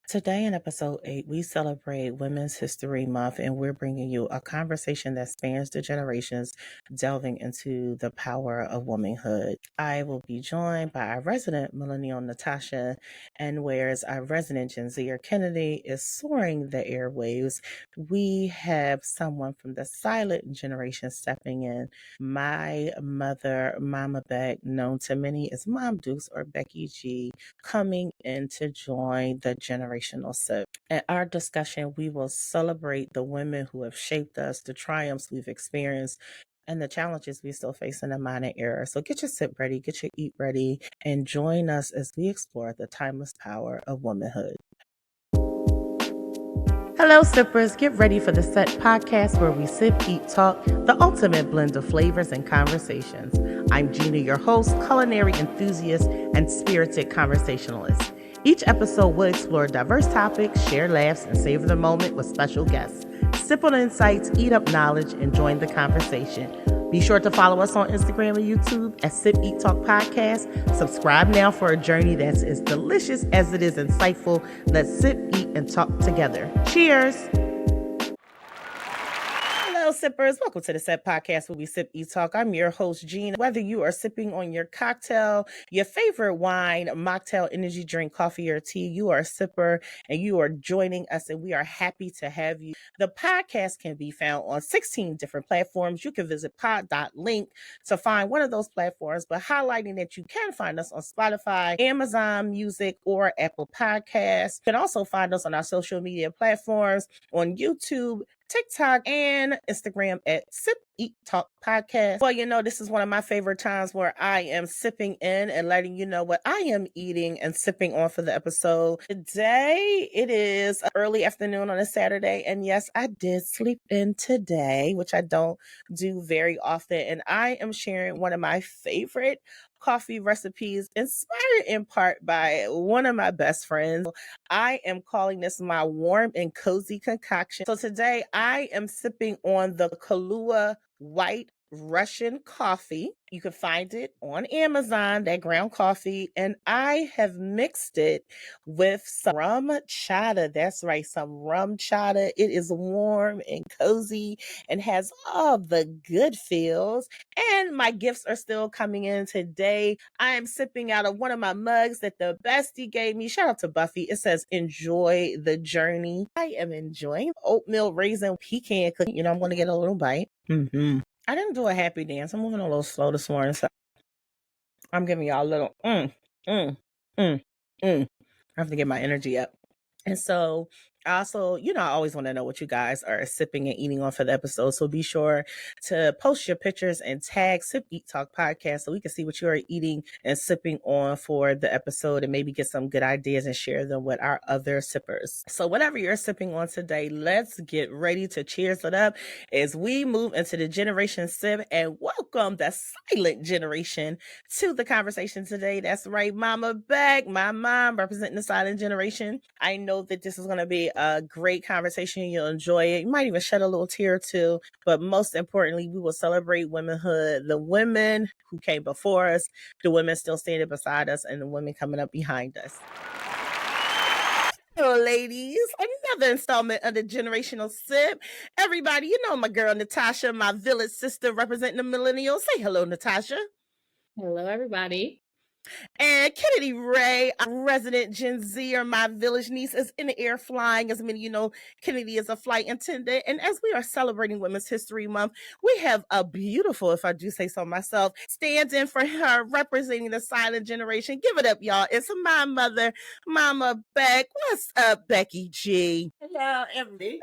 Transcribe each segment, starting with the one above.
Today in episode 8, we celebrate Women's History Month, and we're bringing you a conversation that spans the generations, delving into the power of womanhood. I will be joined by our resident Millennial, Natasha, and whereas our resident Gen Zer, Kennedy, is soaring the airwaves, we have someone from the silent generation stepping in. My mother, Mama Beck, known to many as Mom Dukes or Becky G, coming in to join the generational sip. In our discussion, we will celebrate the women who have shaped us, the triumphs we've experienced, and the challenges we still face in the modern era. So get your sip ready, get your eat ready, and join us as we explore the timeless power of womanhood. Hello, sippers. Get ready for the S.E.T podcast where we sip, eat, talk, the ultimate blend of flavors and conversations. I'm Gina, your host, culinary enthusiast, and spirited conversationalist. Each episode will explore diverse topics, share laughs, and savor the moment with special guests. Sip on insights, eat up knowledge, and join the conversation. Be sure to follow us on Instagram and YouTube at SipEatTalk Podcast. Subscribe now for a journey that's as delicious as it is insightful. Let's sip, eat, and talk together. Cheers! Hello, sippers. Welcome to the S.E.T podcast where we sip, eat, talk. I'm your host, Gina. Whether you are sipping on your cocktail, your favorite wine, mocktail, energy drink, coffee, or tea, you are a sipper and you are joining us, and we are happy to have you. The podcast can be found on 16 different platforms. You can visit pod.link to find one of those platforms, but highlighting that you can find us on Spotify, Amazon Music, or Apple Podcasts. You can also find us on our social media platforms on YouTube, TikTok, and Instagram at SipEatTalk Podcast. Well, you know, this is one of my favorite times where I am sipping in and letting you know what I am eating and sipping on for the episode. Today, it is early afternoon on a Saturday, and yes, I did sleep in today, which I don't do very often, and I am sharing one of my favorite coffee recipes inspired in part by one of my best friends. I am calling this my warm and cozy concoction. So today I am sipping on the Kahlua White Russian coffee. You can find it on Amazon, that ground coffee, and I have mixed it with some RumChata. That's right, some RumChata. It is warm and cozy and has all the good feels. And my gifts are still coming in today. I am sipping out of one of my mugs that the bestie gave me. Shout out to Buffy. It says, enjoy the journey. I am enjoying oatmeal raisin pecan cookie. You know, I'm going to get a little bite. I didn't do a happy dance. I'm moving a little slow this morning, so I'm giving y'all a little I have to get my energy up. And so I also, I always want to know what you guys are sipping and eating on for the episode. So be sure to post your pictures and tag Sip Eat Talk Podcast so we can see what you are eating and sipping on for the episode, and maybe get some good ideas and share them with our other sippers. So whatever you're sipping on today, let's get ready to cheers it up as we move into the generation sip and welcome the silent generation to the conversation today. That's right, Mama Beck, my mom, representing the silent generation. I know that this is going to be a great conversation. You'll enjoy it. You might even shed a little tear or two, but most importantly, we will celebrate womanhood, the women who came before us, the women still standing beside us, and the women coming up behind us. Hello, ladies. Another installment of the Generational Sip. Everybody, you know my girl Natasha, my village sister representing the Millennial. Say hello, Natasha. Hello, everybody. And Kennedy Ray, our resident Gen Z, or my village niece, is in the air flying. As many of you know, Kennedy is a flight attendant. And as we are celebrating Women's History Month, we have a beautiful, if I do say so myself, stand in for her, representing the silent generation. Give it up, y'all. It's my mother, Mama Beck. What's up, Becky G? Hello, Emily.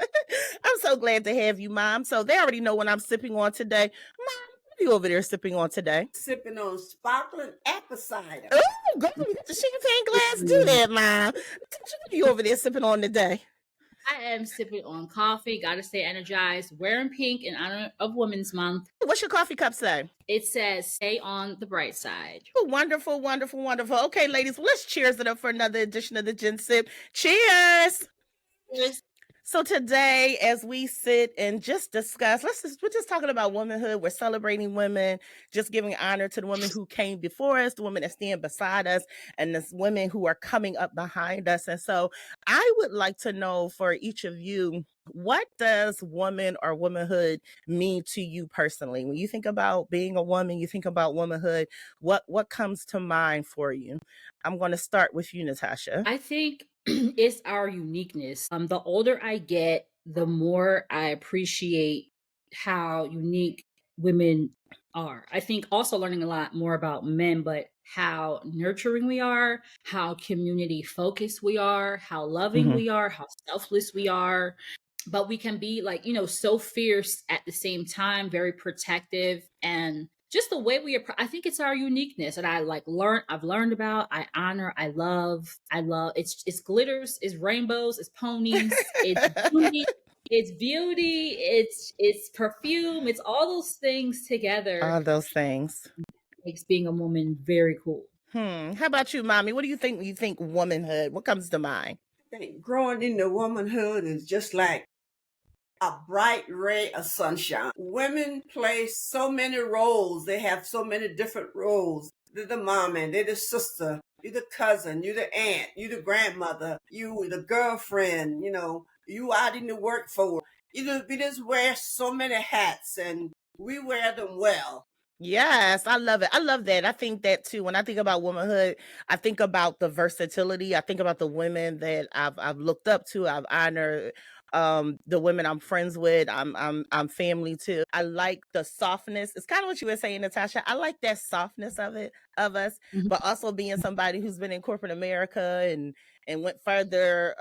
I'm so glad to have you, Mom. So they already know what I'm sipping on today. Mom, what are you over there sipping on today? Sipping on sparkling apple cider. Oh, girl, you got the champagne glass. Do that, Mom. What are you over there sipping on today? I am sipping on coffee. Gotta stay energized. Wearing pink in honor of Women's Month. What's your coffee cup say? It says, stay on the bright side. Oh, wonderful, wonderful, wonderful. Okay, ladies, well, let's cheers it up for another edition of the Gen Sip. Cheers. Cheers. So today, as we sit and just discuss, we're just talking about womanhood. We're celebrating women, just giving honor to the women who came before us, the women that stand beside us, and the women who are coming up behind us. And so I would like to know for each of you, what does woman or womanhood mean to you personally? When you think about being a woman, you think about womanhood, what comes to mind for you? I'm going to start with you, Natasha. I think it's our uniqueness. The older I get, the more I appreciate how unique women are. I think also learning a lot more about men, but how nurturing we are, how community focused we are, how loving we are, how selfless we are. But we can be like, so fierce at the same time, very protective, and just the way we I think it's our uniqueness that I've learned about, I honor, I love. It's glitters, it's rainbows, it's ponies, it's beauty, it's perfume, it's all those things together. All those things. Makes being a woman very cool. How about you, Mommy? What do you think when you think womanhood? What comes to mind? I think growing into womanhood is just like a bright ray of sunshine. Women play so many roles. They have so many different roles. They're the mom and they're the sister. You're the cousin. You're the aunt. You're the grandmother. You the girlfriend. You out in the workforce. We just wear so many hats and we wear them well. Yes, I love it. I love that. I think that too. When I think about womanhood, I think about the versatility. I think about the women that I've looked up to, I've honored, the women I'm friends with. I'm family too. I like the softness. It's kind of what you were saying, Natasha. I like that softness of us, Mhm. but also being somebody who's been in corporate America and went further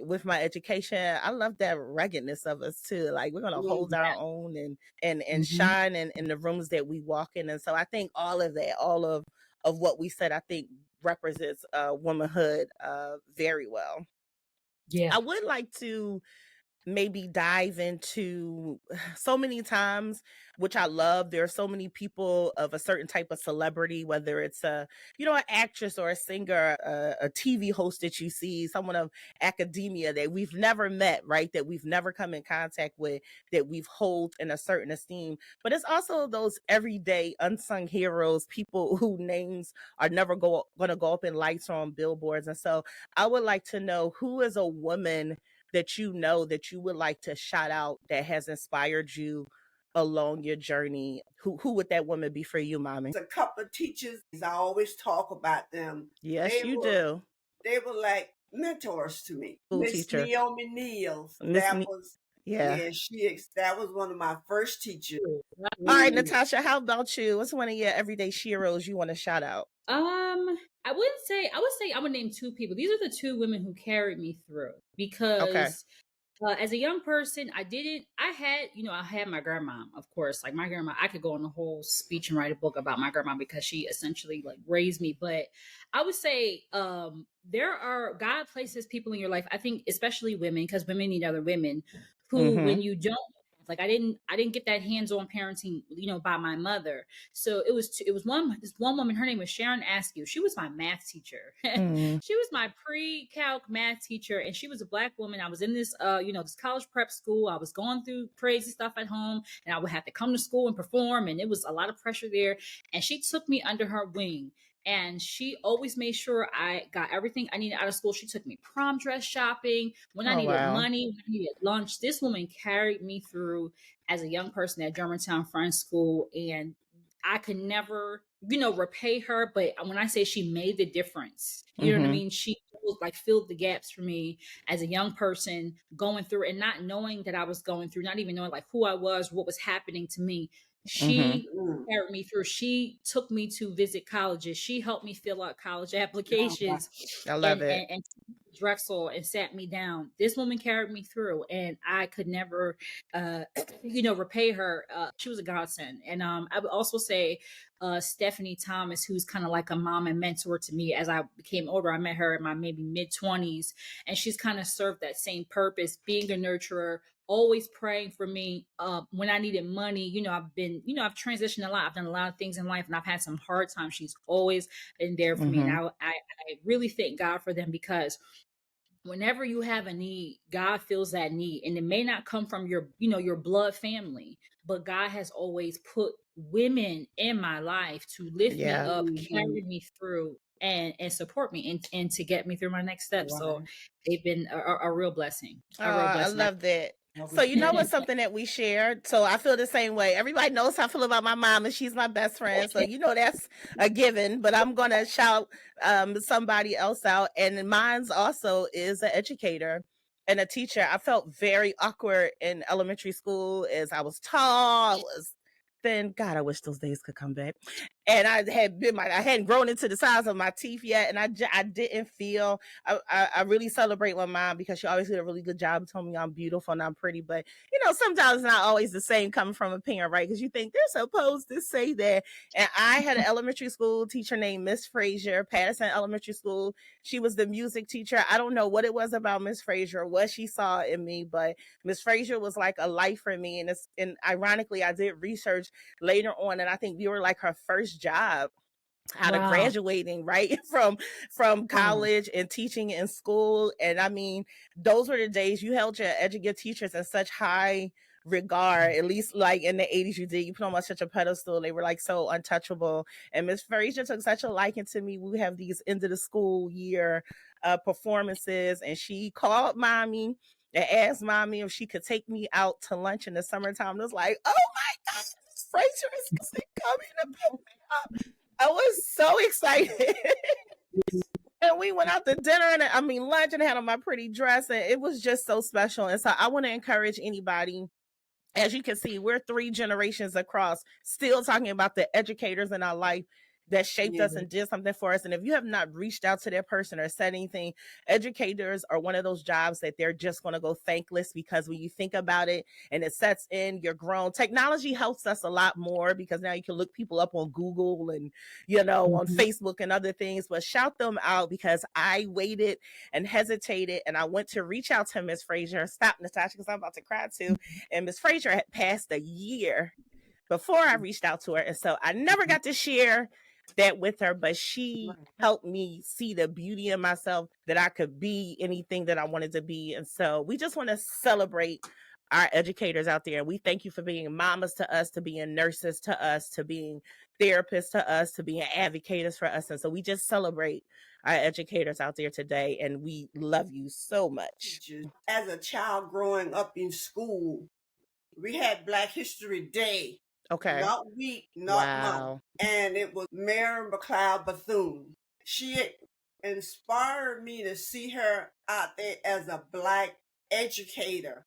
with my education. I love that ruggedness of us too. Like, we're gonna hold our own and Mhm. shine in the rooms that we walk in. And so I think all of that, all of what we said, I think represents womanhood very well. Yeah. I would like to maybe dive into so many times, which I love. There are so many people of a certain type of celebrity, whether it's an actress or a singer, a TV host that you see, someone of academia that we've never met, right? That we've never come in contact with, that we've hold in a certain esteem. But it's also those everyday unsung heroes, people whose names are never going to go up in lights or on billboards. And so I would like to know, who is a woman that that you would like to shout out that has inspired you along your journey? Who would that woman be for you, Mommy? A couple of teachers, I always talk about them. Yes, you do. They were like mentors to me. School Miss teacher. Naomi Niels. Yeah. That was one of my first teachers. All right, Natasha, how about you? What's one of your everyday sheroes you want to shout out? I would say I would name two people. These are the two women who carried me through because as a young person, I had my grandma, of course. Like my grandma, I could go on a whole speech and write a book about my grandma because she essentially like raised me. But I would say there are God places people in your life. I think especially women, because women need other women who, when you don't, like I didn't get that hands-on parenting, by my mother. So it was this one woman. Her name was Sharon Askew. She was my math teacher. She was my pre-calc math teacher, and she was a Black woman. I was in this this college prep school. I was going through crazy stuff at home, and I would have to come to school and perform, and it was a lot of pressure there. And she took me under her wing. And she always made sure I got everything I needed out of school. She took me prom dress shopping when I needed money, when I needed lunch. This woman carried me through as a young person at Germantown Friends School. And I could never, repay her. But when I say she made the difference, you know what I mean? She filled the gaps for me as a young person going through and not knowing that I was going through, not even knowing like who I was, what was happening to me. She carried me through. She took me to visit colleges. She helped me fill out college applications. I love it. And Drexel and sat me down. This woman carried me through, and I could never, repay her. She was a godsend. And I would also say Stephanie Thomas, who's kind of like a mom and mentor to me as I became older. I met her in my maybe mid-20s, and she's kind of served that same purpose, being a nurturer, always praying for me when I needed money. I've transitioned a lot. I've done a lot of things in life, and I've had some hard times. She's always been there for me. And I really thank God for them, because whenever you have a need, God feels that need. And it may not come from your, your blood family, but God has always put women in my life to lift me up, carry me through, and support me, and to get me through my next step. Right. So they've been a real blessing. I love that. So you know what's something that we shared? So I feel the same way. Everybody knows how I feel about my mom, and she's my best friend. So you know that's a given. But I'm gonna shout somebody else out, and mine's also is an educator and a teacher. I felt very awkward in elementary school as I was tall, I was thin. God, I wish those days could come back. And I hadn't grown into the size of my teeth yet, and I didn't feel. I really celebrate my mom because she always did a really good job telling me I'm beautiful and I'm pretty. But sometimes it's not always the same coming from a parent, right? Because you think they're supposed to say that. And I had an elementary school teacher named Miss Frazier, Patterson Elementary School. She was the music teacher. I don't know what it was about Miss Frazier, what she saw in me, but Miss Frazier was like a life for me. And ironically, I did research later on, and I think we were like her first job out of graduating, right, from college and teaching in school. And I mean, those were the days you held your teachers in such high regard. At least like in the 80s you did. You put them on such a pedestal. They were like so untouchable. And Miss Frazier took such a liking to me. We have these end of the school year performances, and she called mommy and asked mommy if she could take me out to lunch in the summertime. It was like, oh my gosh, Miss Frazier is coming to pick me up. I was so excited. And we went out to dinner and lunch, and had on my pretty dress, and it was just so special. And so I want to encourage anybody. As you can see, we're 3 generations across, still talking about the educators in our life that shaped us and did something for us. And if you have not reached out to that person or said anything, educators are one of those jobs that they're just going to go thankless, because when you think about it and it sets in, you're grown. Technology helps us a lot more because now you can look people up on Google and, on Facebook and other things, but shout them out, because I waited and hesitated, and I went to reach out to Miss Frazier. Stop, Natasha, because I'm about to cry too. And Miss Frazier had passed a year before I reached out to her. And so I never got to share that with her, but she helped me see the beauty in myself, that I could be anything that I wanted to be. And so we just want to celebrate our educators out there. And we thank you for being mamas to us, to being nurses to us, to being therapists to us, to being advocates for us. And so we just celebrate our educators out there today, and we love you so much. As a child growing up in school, we had Black History Day. Okay. Not week, not month. And it was Mary McLeod Bethune. She inspired me to see her out there as a Black educator.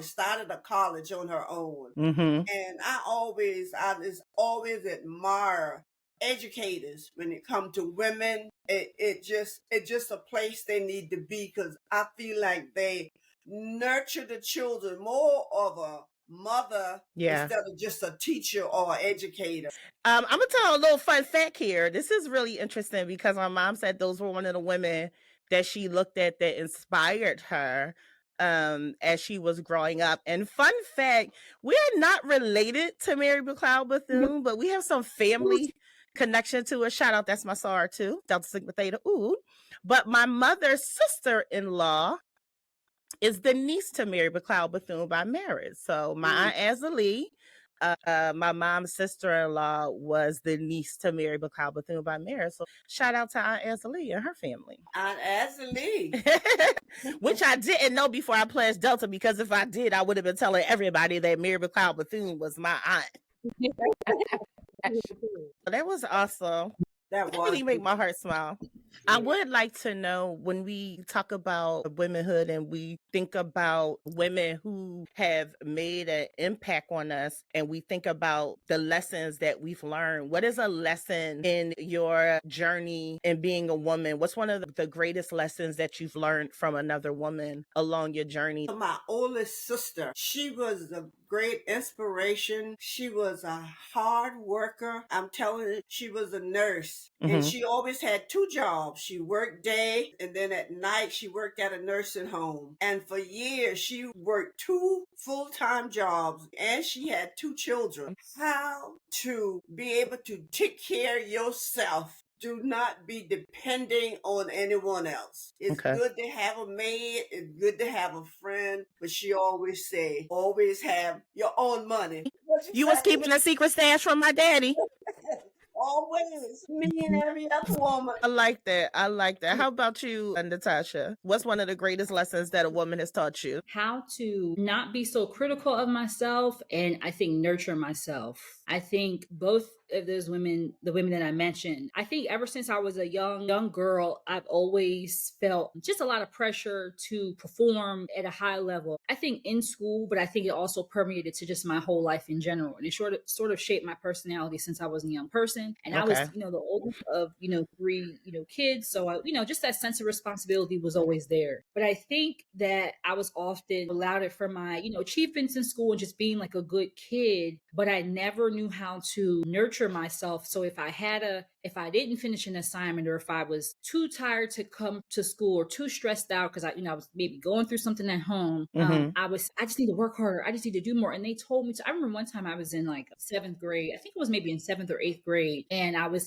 Started a college on her own. And I just always admire educators when it comes to women. It's just a place they need to be, because I feel like they nurture the children more of a mother instead of just a teacher or an educator. I'm gonna tell a little fun fact here. This is really interesting because my mom said those were one of the women that she looked at that inspired her as she was growing up. And fun fact, we're not related to Mary McLeod Bethune, but we have some family connection to her. Shout out, that's my SAR too, Delta Sigma Theta. Ooh. But my mother's sister-in-law is the niece to Mary McLeod Bethune by marriage. So my Aunt Azalee, my mom's sister-in-law, was the niece to Mary McLeod Bethune by marriage. So shout out to Aunt Azalee and her family. Aunt Azalee. Which I didn't know before I pledged Delta, because if I did, I would have been telling everybody that Mary McLeod Bethune was my aunt. That was awesome. That really made my heart smile. I would like to know, when we talk about womanhood and we think about women who have made an impact on us, and we think about the lessons that we've learned, what is a lesson in your journey in being a woman? What's one of the greatest lessons that you've learned from another woman along your journey? My oldest sister, she was a great inspiration. She was a hard worker. I'm telling you, she was a nurse. And she always had 2 jobs. She worked day, and then at night she worked at a nursing home. And for years she worked 2 full-time jobs, and she had 2 children. How to be able to take care of yourself do not be depending on anyone else. It's good to have a maid, it's good to have a friend, but she always say, always have your own money. You was keeping a secret stash from my daddy. Always. Me and every other woman. I like that. I like that. How about you, Natasha? What's one of the greatest lessons that a woman has taught you? How to not be so critical of myself, and I think nurture myself. I think both of those women, the women that I mentioned, I think ever since I was a young girl, I've always felt just a lot of pressure to perform at a high level. I think in school, but I think it also permeated to just my whole life in general. And it sort of shaped my personality since I was a young person. And I was, the oldest of, 3, kids. So I, just that sense of responsibility was always there. But I think that I was often lauded for my, achievements in school and just being like a good kid, but I never knew how to nurture myself. So if I didn't finish an assignment, or if I was too tired to come to school or too stressed out because I was maybe going through something at home, I just need to work harder. I just need to do more. And they told me to. I remember one time I was in like 7th grade. I think it was maybe in 7th or 8th grade. And I went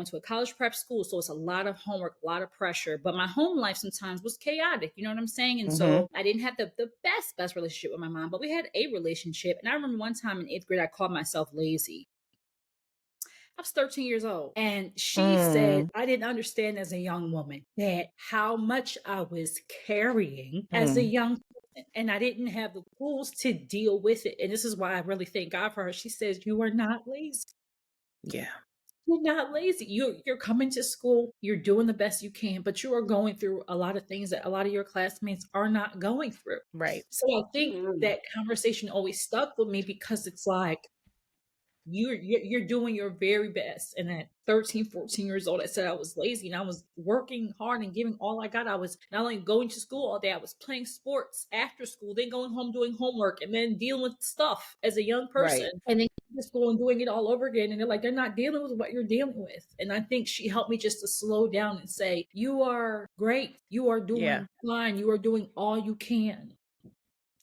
to a college prep school. So it's a lot of homework, a lot of pressure. But my home life sometimes was chaotic. You know what I'm saying? And so I didn't have the best relationship with my mom, but we had a relationship. And I remember one time in 8th grade, I called myself lazy. I was 13 years old. And she said, I didn't understand as a young woman that how much I was carrying as a young person. And I didn't have the tools to deal with it. And this is why I really thank God for her. She says, you are not lazy. Yeah. You're not lazy. You're coming to school. You're doing the best you can, but you are going through a lot of things that a lot of your classmates are not going through. Right. So I think that conversation always stuck with me because it's like, you're doing your very best. And at 13, 14 years old, I said I was lazy and I was working hard and giving all I got. I was not only going to school all day, I was playing sports after school, then going home doing homework, and then dealing with stuff as a young person. Right. And then just going and doing it all over again. And they're like, they're not dealing with what you're dealing with. And I think she helped me just to slow down and say, you are great. You are doing fine. You are doing all you can.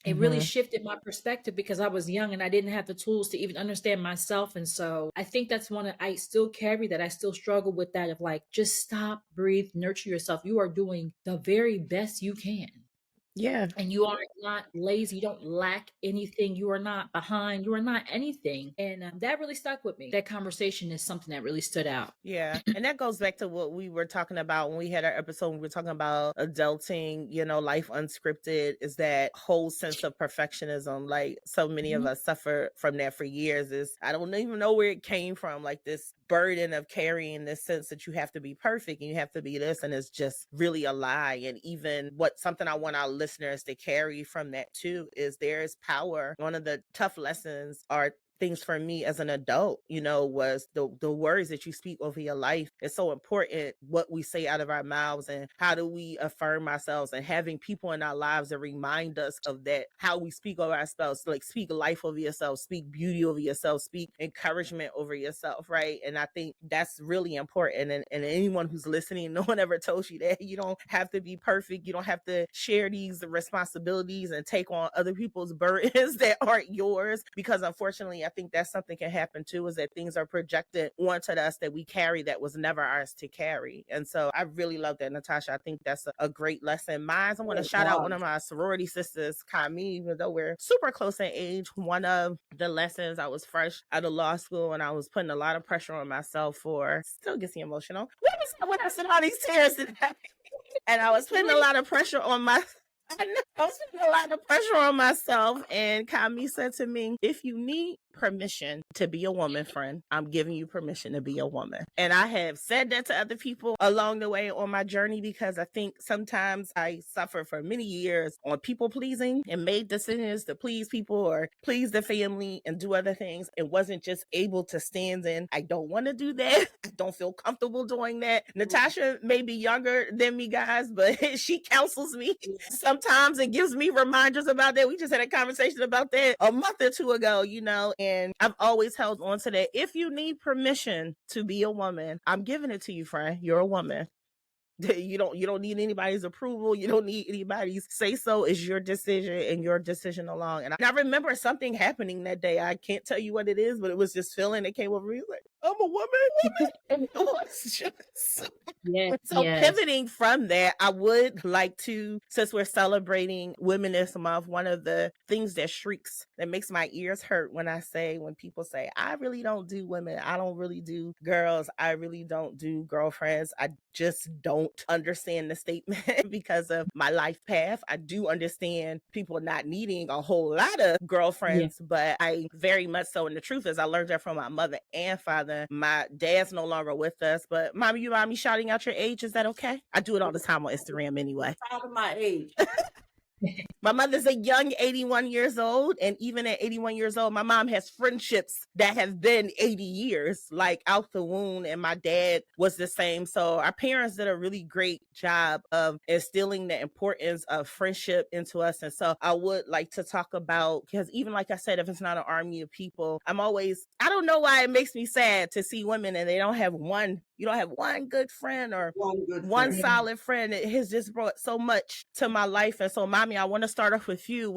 It really shifted my perspective because I was young and I didn't have the tools to even understand myself. And so I think that's I still carry that. I still struggle with that of like, just stop, breathe, nurture yourself. You are doing the very best you can. Yeah. And you are not lazy. You don't lack anything. You are not behind. You are not anything. And that really stuck with me. That conversation is something that really stood out. Yeah. And that goes back to what we were talking about when we had our episode. We were talking about adulting, life unscripted, is that whole sense of perfectionism. Like so many of us suffer from that for years. I don't even know where it came from. Like this burden of carrying this sense that you have to be perfect and you have to be this, and it's just really a lie. And even something I want our listeners to carry from that too is there is power. One of the tough lessons are things for me as an adult, was the words that you speak over your life. It's so important what we say out of our mouths and how do we affirm ourselves, and having people in our lives that remind us of that, how we speak over ourselves, like speak life over yourself, speak beauty over yourself, speak encouragement over yourself, right? And I think that's really important. And anyone who's listening, no one ever told you that you don't have to be perfect. You don't have to share these responsibilities and take on other people's burdens that aren't yours, because unfortunately, I think that's something can happen too, is that things are projected onto us that we carry that was never ours to carry. And so I really love that, Natasha. I think that's a great lesson. I want to shout out one of my sorority sisters, Kami, even though we're super close in age. One of the lessons, I was fresh out of law school and I was putting a lot of pressure on myself still gets me emotional. When I said all these tears today, and I was putting a lot of pressure on myself. I was putting a lot of pressure on myself, and Kami said to me, if you need permission to be a woman, friend, I'm giving you permission to be a woman. And I have said that to other people along the way on my journey, because I think sometimes I suffered for many years on people pleasing and made decisions to please people or please the family and do other things, and wasn't just able to stand in, I don't want to do that. I don't feel comfortable doing that. Natasha may be younger than me, guys, but she counsels me sometimes and gives me reminders about that. We just had a conversation about that a month or two ago, and I've always held on to that. If you need permission to be a woman, I'm giving it to you, friend. You're a woman. You don't need anybody's approval. You don't need anybody's say so. It's your decision and your decision alone. And I remember something happening that day. I can't tell you what it is, but it was just feeling that came over me. Like, I'm a woman. And it was just so pivoting from that, I would like to, since we're celebrating Women's Month, one of the things that shrieks, that makes my ears hurt when people say, I really don't do women, I don't really do girls, I really don't do girlfriends. I just don't understand the statement because of my life path. I do understand people not needing a whole lot of girlfriends, but I very much so, and the truth is I learned that from my mother and father. My dad's no longer with us, but mommy, you mind me shouting out your age? Is that okay? I do it all the time on Instagram anyway. Out of my age. My mother's a young 81 years old, and even at 81 years old, my mom has friendships that have been 80 years, like out the womb, and my dad was the same. So our parents did a really great job of instilling the importance of friendship into us. And so I would like to talk about, because even like I said, if it's not an army of people, I don't know why it makes me sad to see women and they don't have one. You don't have one good friend or one solid friend. It has just brought so much to my life. And so, mommy, I want to start off with you.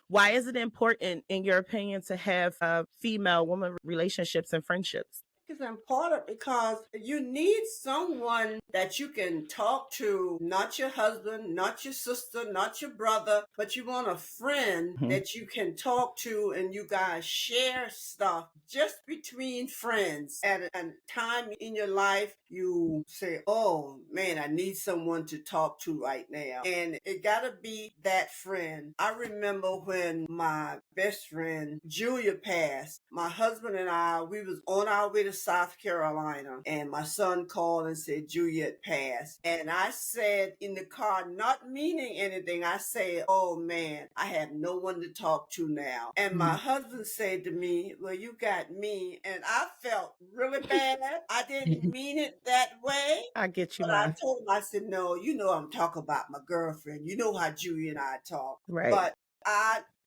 Why is it important, in your opinion, to have female woman relationships and friendships? It's important because you need someone that you can talk to, not your husband, not your sister, not your brother, but you want a friend that you can talk to and you guys share stuff just between friends. At a time in your life, you say, oh man, I need someone to talk to right now. And it gotta be that friend. I remember when my best friend, Julia, passed. My husband and I, we was on our way to South Carolina, and my son called and said Juliet passed. And I said in the car, not meaning anything, I said, oh man, I have no one to talk to now. And my husband said to me, well, you got me. And I felt really bad. I didn't mean it that way. I get you, but I told him, I said, no, you know I'm talking about my girlfriend. You know how Julia and I talk. Right. But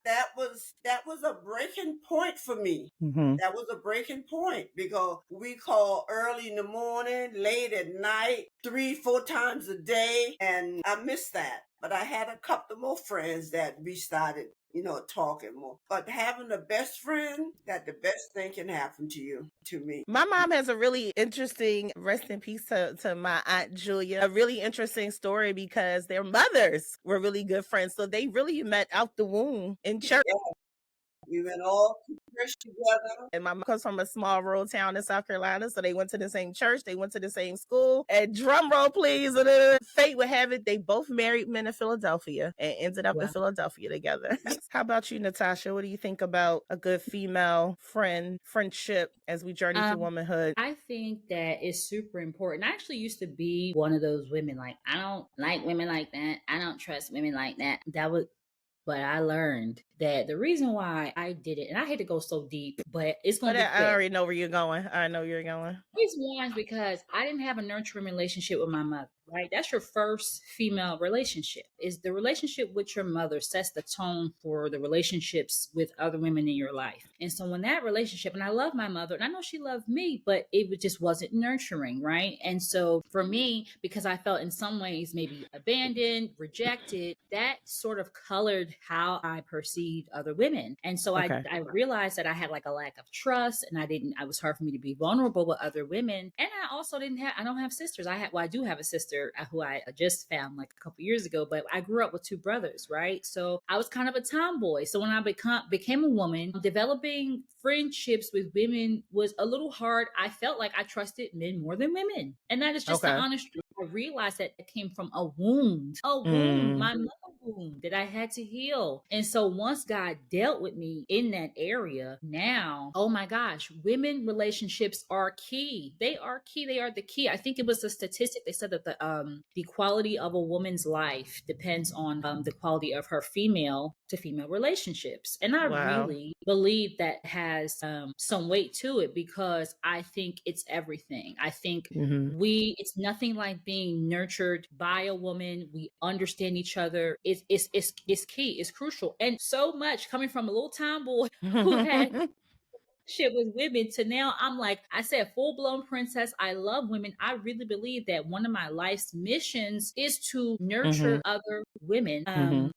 that was a breaking point for me. That was a breaking point because we call early in the morning, late at night, 3-4 times a day, and I missed that. But I had a couple more friends that we started, talking more. But having a best friend, that the best thing can happen to me. My mom has a really interesting, rest in peace to my Aunt Julia, a really interesting story because their mothers were really good friends. So they really met out the womb in church. Yeah. We went all to church together. And my mom comes from a small rural town in South Carolina, so they went to the same church, they went to the same school. And drum roll, please, fate would have it, they both married men in Philadelphia and ended up in Philadelphia together. How about you, Natasha? What do you think about a good female friendship as we journey through womanhood? I think that it's super important. I actually used to be one of those women, like, I don't like women like that. I don't trust women like that. But I learned that the reason why I did it, and I hate to go so deep, but it's going to be quick. I already know where you're going. I know you're going. Reason why is because I didn't have a nurturing relationship with my mother, right? That's your first female relationship. Is the relationship with your mother sets the tone for the relationships with other women in your life. And so when that relationship, and I love my mother, and I know she loved me, but it just wasn't nurturing, right? And so for me, because I felt in some ways maybe abandoned, rejected, that sort of colored how I perceived other women. And so I realized that I had like a lack of trust, and it was hard for me to be vulnerable with other women. And I also I don't have sisters. I do have a sister who I just found like a couple years ago, but I grew up with 2 brothers, right? So I was kind of a tomboy. So when I became a woman, developing friendships with women was a little hard. I felt like I trusted men more than women. And that is just the honest truth. I realized that it came from a wound, my mother wound that I had to heal. And so once God dealt with me in that area, now, oh my gosh, women relationships are key. They are key. They are the key. I think it was a statistic. They said that the quality of a woman's life depends on the quality of her female to female relationships. And I really believe that has some weight to it because I think it's everything. I think it's nothing like being nurtured by a woman. We understand each other. It's key. It's crucial. And so much coming from a little tomboy who had with women to now I'm like, I said, full blown princess. I love women. I really believe that one of my life's missions is to nurture other women.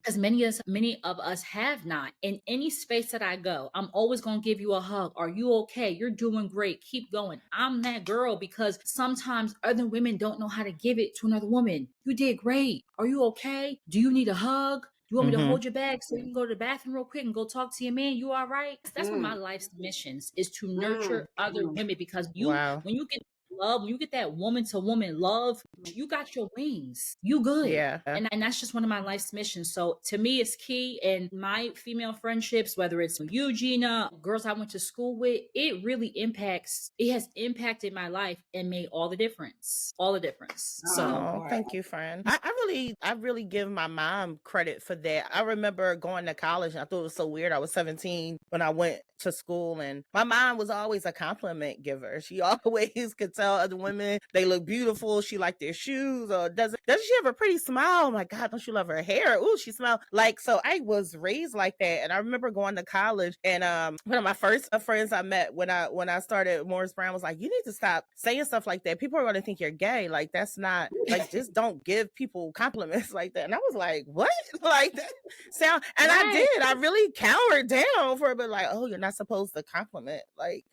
Because many of us have not. In any space that I go, I'm always gonna give you a hug. Are you okay? You're doing great. Keep going. I'm that girl because sometimes other women don't know how to give it to another woman. You did great. Are you okay? Do you need a hug? You want me to hold your bag so you can go to the bathroom real quick and go talk to your man? You all right? That's one of my life's missions is to nurture other women because when you get love, when you get that woman to woman love, you got your wings. You good. Yeah. And that's just one of my life's missions. So to me, it's key. And my female friendships, whether it's you, Gina, girls I went to school with, it has impacted my life and made all the difference. All the difference. So thank you, friend. I really give my mom credit for that. I remember going to college and I thought it was so weird. I was 17 when I went to school, and my mom was always a compliment giver. She always could tell other women they look beautiful. She liked their shoes, or doesn't she have a pretty smile? Oh my God, don't you love her hair? Ooh, she smelled like. So I was raised like that, and I remember going to college, and one of my first friends I met when I started Morris Brown was like, you need to stop saying stuff like that. People are going to think you're gay. Like, that's not, like, just don't give people compliments like that. And I was like, what? Like that sound, and I did. I really cowered down for a bit, like, oh, you're not supposed to compliment, like,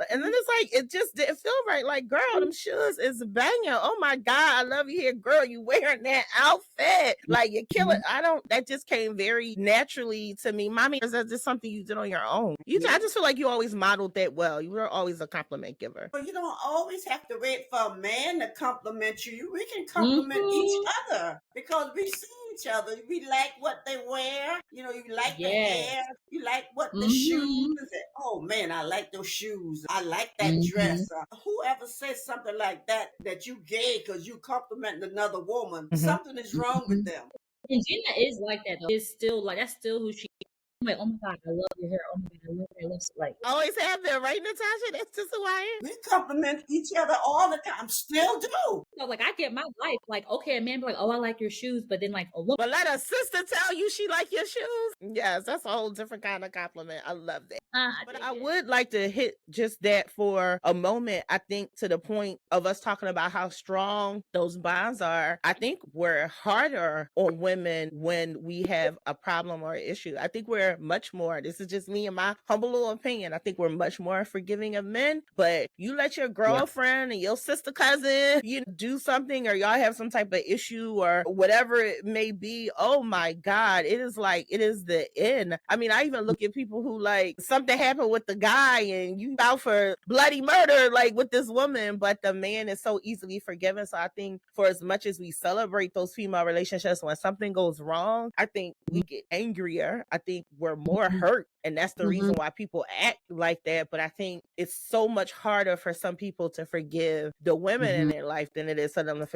and then it's like, it just didn't feel right. Like, girl, them shoes is banging. Oh my God, I love you here, girl. You wearing that outfit. Like, you kill it. That just came very naturally to me. Mommy, is that just something you did on your own? I just feel like you always modeled that well. You were always a compliment giver. But you don't always have to wait for a man to compliment you. We can compliment each other because we see each other. We like what they wear. You know, you like the hair. You like what the shoes. Oh man, I like those shoes. I like that dress. Whoever says something like that you gay because you complimenting another woman, something is wrong with them. And Gina is like that though. It's still like, that's still who she is. I'm like, oh my God, I love your hair. Oh my God, I love your lips. Like, always have been, right, Natasha? That's just who I am. We compliment each other all the time. Still do. So like, I get my life. Like, okay, a man be like, oh, I like your shoes, but then like a woman. But let a sister tell you she like your shoes. Yes, that's a whole different kind of compliment. I love that. But I would like to hit just that for a moment. I think to the point of us talking about how strong those bonds are, I think we're harder on women when we have a problem or an issue. I think we're much more, this is just me and my humble little opinion, I think we're much more forgiving of men. But you let your girlfriend and your sister cousin, do something, or y'all have some type of issue or whatever it may be, oh my God, it is the end. I mean, I even look at people who, like, something happened with the guy and you out for bloody murder, like with this woman, but the man is so easily forgiven. So I think for as much as we celebrate those female relationships, when something goes wrong, I think we get angrier. I think we're more hurt. And that's the reason why people act like that. But I think it's so much harder for some people to forgive the women in their life than it is for them to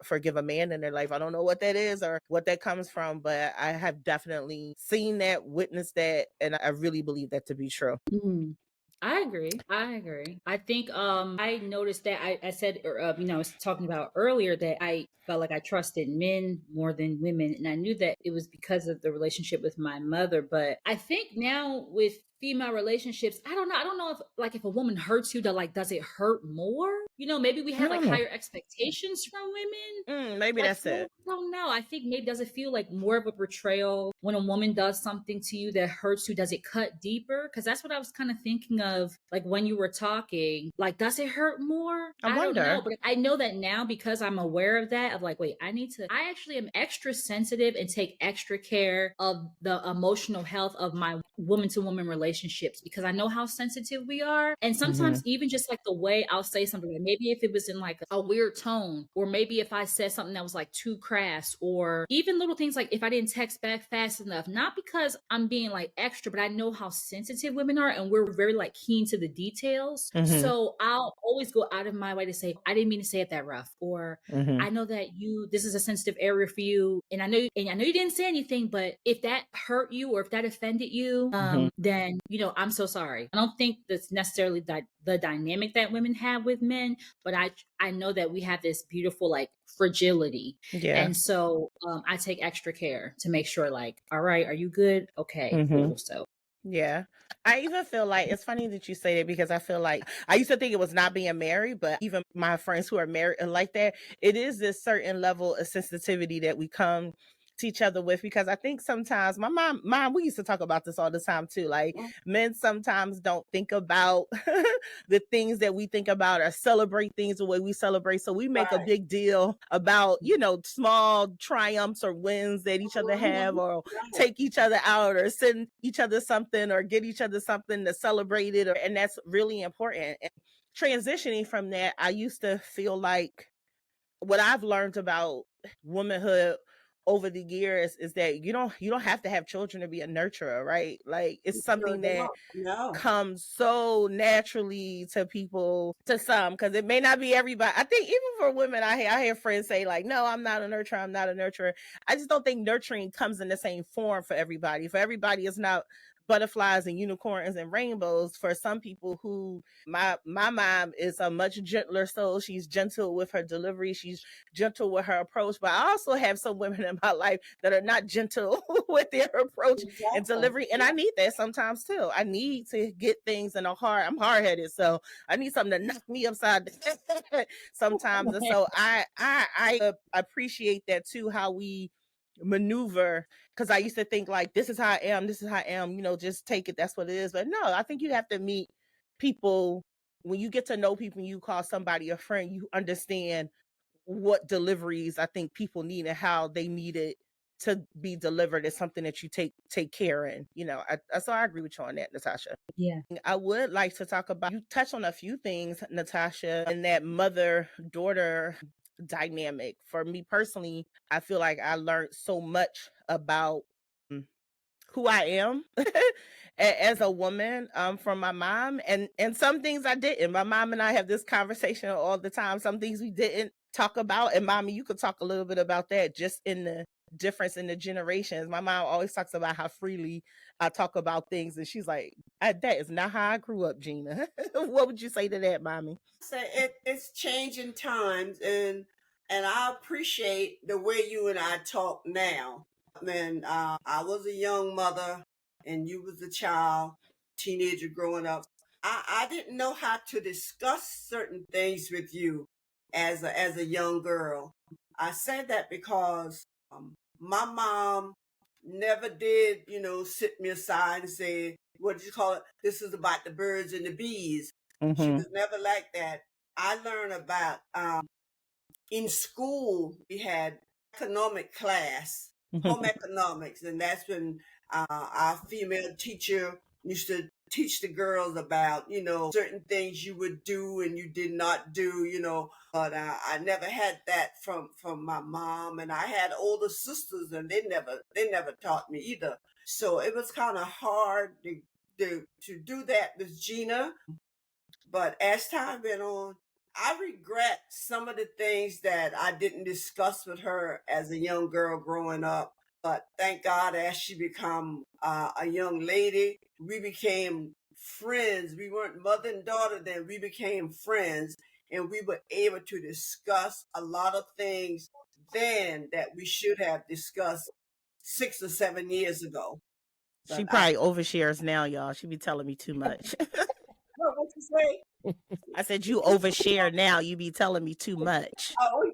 forgive a man in their life. I don't know what that is or what that comes from, but I have definitely seen that, witnessed that, and I really believe that to be true. I agree. I think I noticed that I said I was talking about earlier that I felt like I trusted men more than women, and I knew that it was because of the relationship with my mother. But I think now with female relationships, I don't know if a woman hurts you, does it hurt more? Maybe we have like higher expectations from women. Maybe that's it. I don't know. I think maybe does it feel like more of a betrayal when a woman does something to you that hurts you? Does it cut deeper? Because that's what I was kind of thinking of, like when you were talking. Like, does it hurt more? I wonder. Don't know, but I know that now because I'm aware of that. Of like, wait, I actually am extra sensitive and take extra care of the emotional health of my woman-to-woman relationships because I know how sensitive we are. And sometimes even just like the way I'll say something, like maybe if it was in like a weird tone, or maybe if I said something that was like too crass, or even little things like if I didn't text back fast enough, not because I'm being like extra, but I know how sensitive women are and we're very like keen to the details. So I'll always go out of my way to say, I didn't mean to say it that rough, or I know that this is a sensitive area for you, and I know you didn't say anything, but if that hurt you or if that offended you, then I'm so sorry. I don't think that's necessarily the dynamic that women have with men, but I know that we have this beautiful like fragility, and so I take extra care to make sure, like, all right, are you good? Okay, cool. So Yeah. I even feel like it's funny that you say that, because I feel like I used to think it was not being married, but even my friends who are married and like that, it is this certain level of sensitivity that we come to each other with. Because I think sometimes my mom, we used to talk about this all the time too. Like, men sometimes don't think about the things that we think about or celebrate things the way we celebrate. So we make a big deal about, small triumphs or wins that each other have, or take each other out or send each other something or get each other something to celebrate it. And that's really important. And transitioning from that, I used to feel like what I've learned about womanhood over the years is that you don't have to have children to be a nurturer, right? Like, it's something that comes so naturally to people, to some, because it may not be everybody. I think even for women, I hear friends say like, no, I'm not a nurturer, I'm not a nurturer. I just don't think nurturing comes in the same form for everybody. For everybody, it's not butterflies and unicorns and rainbows. For some people, who my mom is a much gentler soul. She's gentle with her delivery, she's gentle with her approach. But I also have some women in my life that are not gentle with their approach and delivery, and I need that sometimes too. I need to get things in a hard. I'm hard headed, so I need something to knock me upside sometimes. And so I appreciate that too, how we maneuver, because I used to think like, this is how I am, this is how I am, just take it, that's what it is. But no, I think you have to meet people. When you get to know people and you call somebody a friend, you understand what deliveries I think people need and how they need it to be delivered is something that you take care in. So I agree with you on that, Natasha. Yeah. I would like to talk about, you touched on a few things, Natasha, and that mother-daughter dynamic. For me personally, I feel like I learned so much about who I am as a woman from my mom, and some things I didn't. My mom and I have this conversation all the time. Some things we didn't talk about, and mommy, you could talk a little bit about that, just in the difference in the generations. My mom always talks about how freely I talk about things, and she's like, that is not how I grew up, Gina. What would you say to that, mommy? Say it's changing times, and I appreciate the way you and I talk now. Man, I was a young mother and you was a child, teenager growing up. I didn't know how to discuss certain things with you as a young girl. I said that because my mom never did, sit me aside and say, what did you call it? This is about the birds and the bees. She was never like that. I learned about in school we had economic class, home economics, and that's when our female teacher used to teach the girls about certain things you would do and you did not do. But I never had that from my mom, and I had older sisters, and they never taught me either. So it was kind of hard to do that with Gina. But as time went on, I regret some of the things that I didn't discuss with her as a young girl growing up. But thank God, as she become a young lady, we became friends. We weren't mother and daughter then. We became friends, and we were able to discuss a lot of things then that we should have discussed 6 or 7 years ago. She probably overshares now, y'all. She be telling me too much. What you say? I said, you overshare now. You be telling me too much. Oh,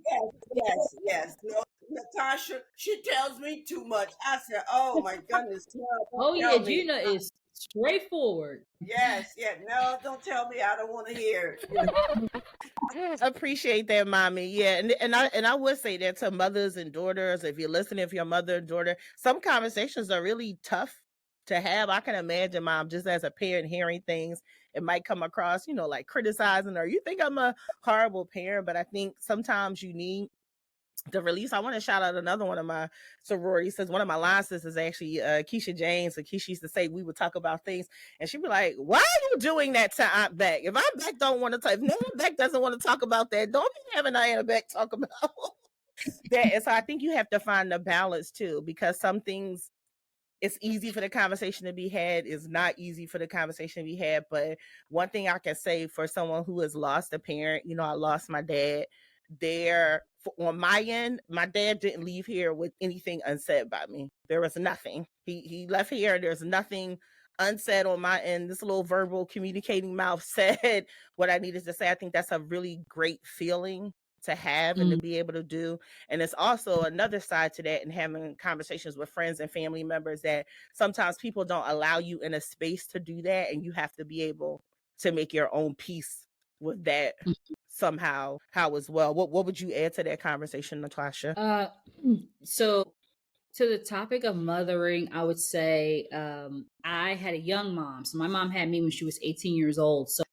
yes. No, Natasha, she tells me too much. I said, oh my goodness. No, oh yeah, Gina is straightforward. Yes. No, don't tell me. I don't want to hear it. Appreciate that, mommy. Yeah, and I would say that to mothers and daughters. If you're listening, if you're mother and daughter, some conversations are really tough to have. I can imagine, mom, just as a parent, hearing things, it might come across, like criticizing, or you think I'm a horrible parent. But I think sometimes you need the release. I want to shout out another one of my sororities. Says one of my line sisters is actually Keisha James. So Keisha used to say we would talk about things, and she'd be like, "Why are you doing that to Aunt Beck? If Aunt Beck don't want to talk, if Aunt Beck doesn't want to talk about that, don't be having Aunt Beck talk about that." And so I think you have to find the balance too, because some things, it's easy for the conversation to be had, is not easy for the conversation to be had. But one thing I can say for someone who has lost a parent, I lost my dad. On my end, my dad didn't leave here with anything unsaid by me. There was nothing. He left here. There's nothing unsaid on my end. This little verbal communicating mouth said what I needed to say. I think that's a really great feeling to have and to be able to do. And it's also another side to that, and having conversations with friends and family members, that sometimes people don't allow you in a space to do that, and you have to be able to make your own peace with that somehow, how as well. What would you add to that conversation, Natasha? So to the topic of mothering, I would say I had a young mom. So my mom had me when she was 18 years old. So,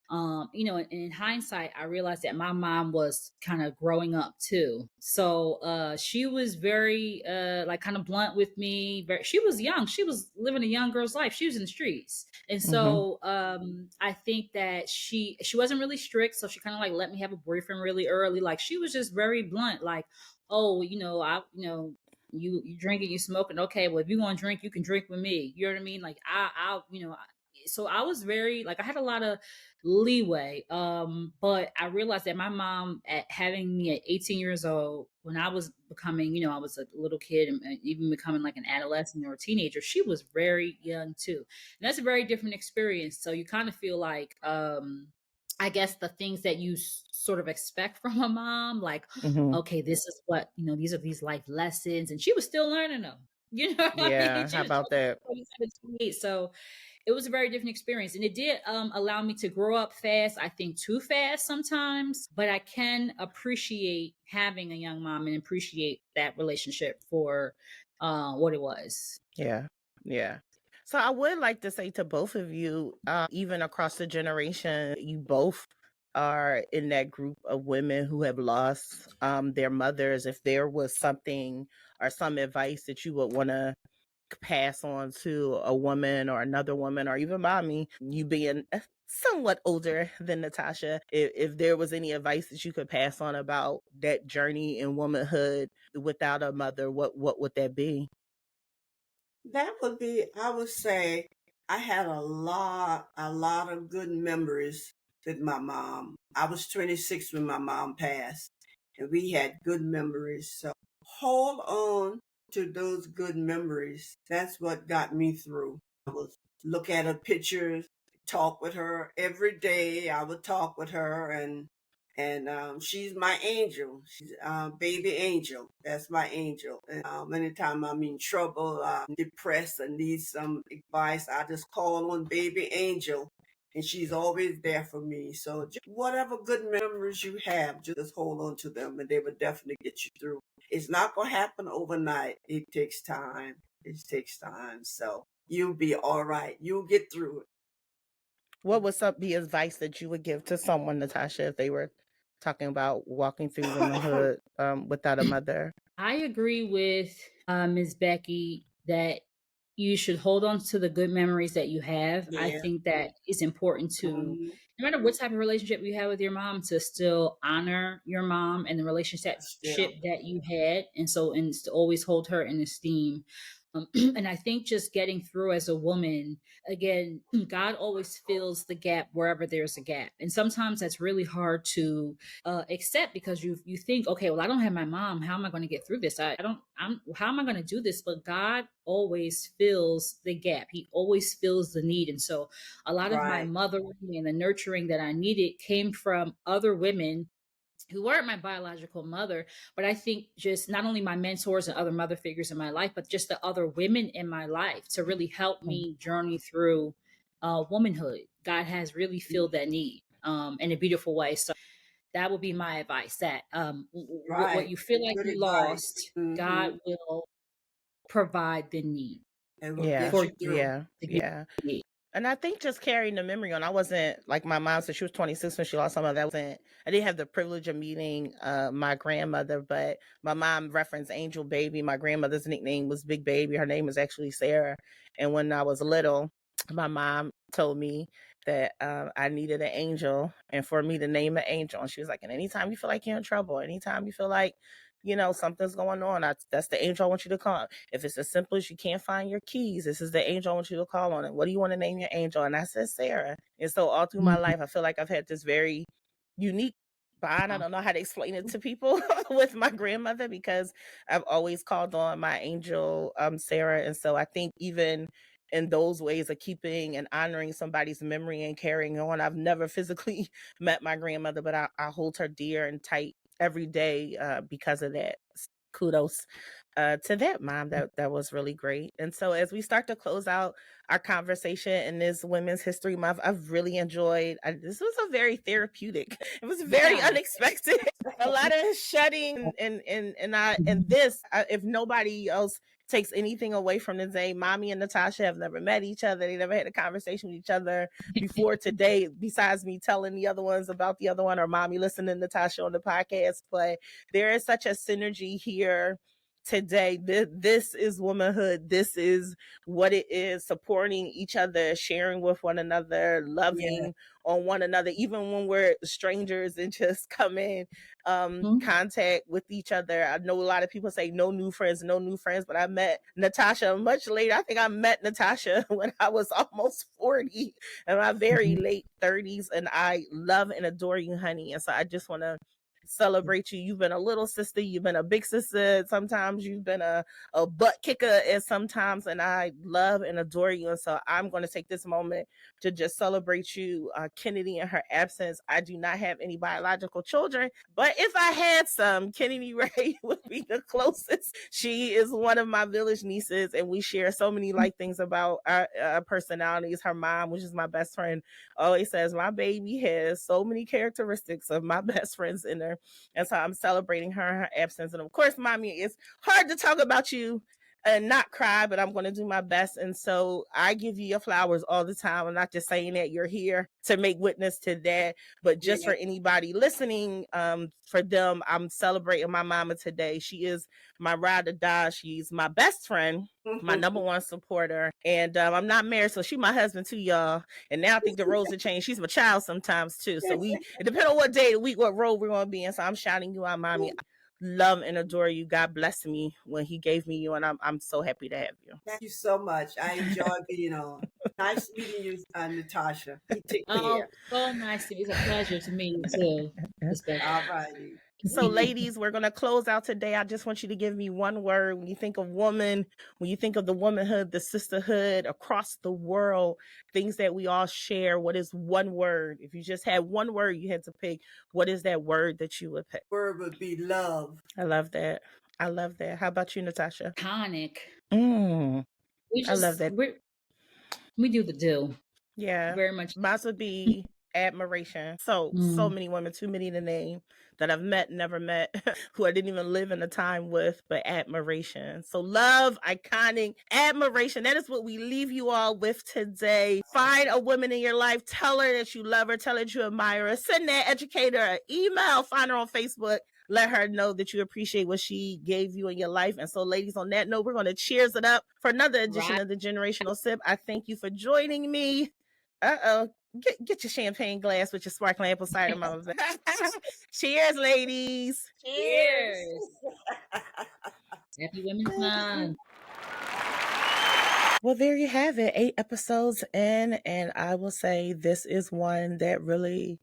in hindsight, I realized that my mom was kind of growing up too. So she was very like kind of blunt with me. She was young. She was living a young girl's life. She was in the streets. And so I think that she wasn't really strict. So she kind of like let me have a boyfriend really early. Like she was just very blunt. Like, oh, you drinking, you smoking. Okay, well, if you want to drink, you can drink with me. You know what I mean? Like so I was very like I had a lot of leeway. But I realized that my mom, at having me at 18 years old, when I was becoming, I was a little kid and even becoming like an adolescent or a teenager, she was very young too, and that's a very different experience. So you kind of feel like I guess the things that you sort of expect from a mom, like, okay, this is what, these are these life lessons. And she was still learning them. You know what I mean? Yeah, She how was about that? 27, 28. So it was a very different experience. And it did allow me to grow up fast, I think too fast sometimes. But I can appreciate having a young mom and appreciate that relationship for what it was. Yeah. Yeah. So I would like to say to both of you, even across the generation, you both are in that group of women who have lost their mothers. If there was something or some advice that you would want to pass on to a woman or another woman, or even mommy, you being somewhat older than Natasha, if there was any advice that you could pass on about that journey in womanhood without a mother, what would that be? That would be, I would say, I had a lot of good memories with my mom. I was 26 when my mom passed, and we had good memories. So hold on to those good memories. That's what got me through. I would look at her pictures, talk with her every day. I would talk with her, and she's my angel. She's baby angel. That's my angel. And anytime I'm in trouble, depressed, and need some advice, I just call on baby angel, and she's always there for me. So just whatever good memories you have, just hold on to them, and they will definitely get you through. It's not gonna happen overnight. It takes time. It takes time. So you'll be all right. You'll get through it. What would some be advice that you would give to someone, Natasha, if they were talking about walking through womanhood without a mother? I agree with Ms. Becky that you should hold on to the good memories that you have. I Yeah. think that it's important to, Mhm. no matter what type of relationship you have with your mom, to still honor your mom and the relationship Still. that you had. And to always hold her in esteem. And I think just getting through as a woman, again, God always fills the gap wherever there's a gap. And sometimes that's really hard to accept, because you think, okay, well, I don't have my mom. How am I going to get through this? How am I going to do this? But God always fills the gap. He always fills the need. And so a lot of my Right. mothering and the nurturing that I needed came from other women who weren't my biological mother, but I think just not only my mentors and other mother figures in my life, but just the other women in my life to really help me journey through womanhood. God has really filled that need in a beautiful way. So that would be my advice, that what Right. you feel like Good you advice. lost, Mm-hmm. God will provide the need It will Yeah. get for you you through. Yeah. to get Yeah. the need. And I think just carrying the memory on. I wasn't like my mom said, she was 26 when she lost some of that. I didn't have the privilege of meeting my grandmother, but my mom referenced Angel Baby. My grandmother's nickname was Big Baby. Her name was actually Sarah. And when I was little, my mom told me that I needed an angel, and for me to name an angel. And she was like, and anytime you feel like you're in trouble, anytime you feel like, something's going on, that's the angel I want you to call. If it's as simple as you can't find your keys, this is the angel I want you to call on. And what do you want to name your angel? And I said Sarah. And so all through my life, I feel like I've had this very unique bond. I don't know how to explain it to people with my grandmother, because I've always called on my angel, Sarah. And so I think even in those ways of keeping and honoring somebody's memory and carrying on. I've never physically met my grandmother, but I hold her dear and tight every day because of that. Kudos to that, Mom. That was really great. And so as we start to close out our conversation in this Women's History Month, I've really enjoyed. This was a very therapeutic. It was very unexpected. A lot of shedding and this. If nobody else takes anything away from the day, Mommy and Natasha have never met each other. They never had a conversation with each other before today, besides me telling the other ones about the other one, or Mommy listening to Natasha on the podcast. But there is such a synergy here today. This is womanhood. This is what it is: supporting each other, sharing with one another, loving on one another, even when we're strangers and just come in contact with each other. I know a lot of people say no new friends, but I met Natasha much later. I think I met Natasha when I was almost 40 in my very late 30s, and I love and adore you, honey. And so I just want to celebrate you. You've been a little sister, you've been a big sister, sometimes you've been a butt kicker at sometimes, and I love and adore you. And so I'm going to take this moment to just celebrate you. Kennedy, in her absence, I do not have any biological children, but if I had some, Kennedy Ray would be the closest. She is one of my village nieces, and we share so many like things about our personalities. Her mom, which is my best friend, always says my baby has so many characteristics of my best friends in her. And so I'm celebrating her in her absence. And of course, Mommy, it's hard to talk about you and not cry, but I'm going to do my best. And so I give you your flowers all the time. I'm not just saying that you're here to make witness to that, but just for anybody listening, for them, I'm celebrating my mama today. She is my ride or die. She's my best friend, my number one supporter. And I'm not married, so she my husband too, y'all. And now I think the roles have changed. She's my child sometimes too. So it depends on what day of the week, what role we're going to be in. So I'm shouting you out, Mommy. Love and adore you. God bless me when he gave me you, and I'm so happy to have you. Thank you so much. I enjoy being on. Nice meeting you, Natasha. You take care. So nice to be. It's a pleasure to meet you too. All righty. So ladies, we're going to close out today. I just want you to give me one word. When you think of woman, when you think of the womanhood, the sisterhood across the world, things that we all share, what is one word? If you just had one word you had to pick, what is that word that you would pick? Word would be love. I love that. I love that. How about you, Natasha? Iconic. I love that. We do the do. Yeah. Very much. Mine would be admiration. So many women, too many to name, that I've met, never met, who I didn't even live in a time with, but admiration. So love, iconic, admiration. That is what we leave you all with today. Find a woman in your life. Tell her that you love her. Tell her that you admire her. Send that educator an email. Find her on Facebook. Let her know that you appreciate what she gave you in your life. And so, ladies, on that note, we're going to cheers it up for another edition of the Generational Sip. I thank you for joining me. Get your champagne glass with your sparkling apple cider, Mama Beck. Cheers, ladies. Cheers. Happy Women's Month. Well, there you have it. 8 episodes in, and I will say this is one that really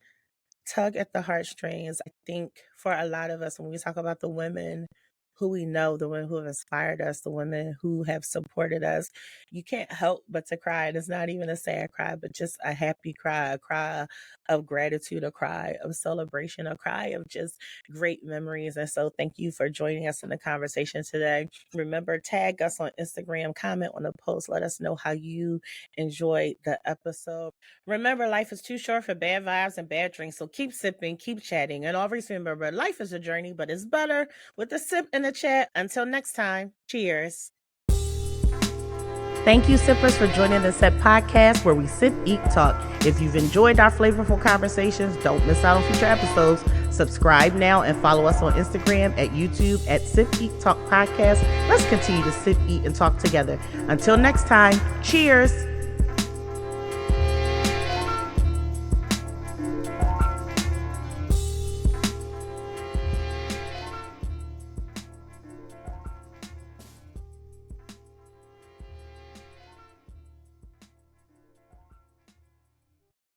tug at the heartstrings. I think for a lot of us, when we talk about the women who we know, the women who have inspired us, the women who have supported us, you can't help but to cry. And it's not even a sad cry, but just a happy cry, a cry of gratitude, a cry of celebration, a cry of just great memories. And so thank you for joining us in the conversation today. Remember, tag us on Instagram, comment on the post, let us know how you enjoyed the episode. Remember, life is too short for bad vibes and bad drinks, so keep sipping, keep chatting, and always remember, life is a journey, but it's better with a sip and a chat. Until next time, cheers. Thank you, sippers, for joining the S.E.T podcast, where we sip, eat, talk. If you've enjoyed our flavorful conversations, don't miss out on future episodes. Subscribe now and follow us on Instagram, at YouTube, at SipEatTalk podcast. Let's continue to sip, eat, and talk together. Until next time, cheers.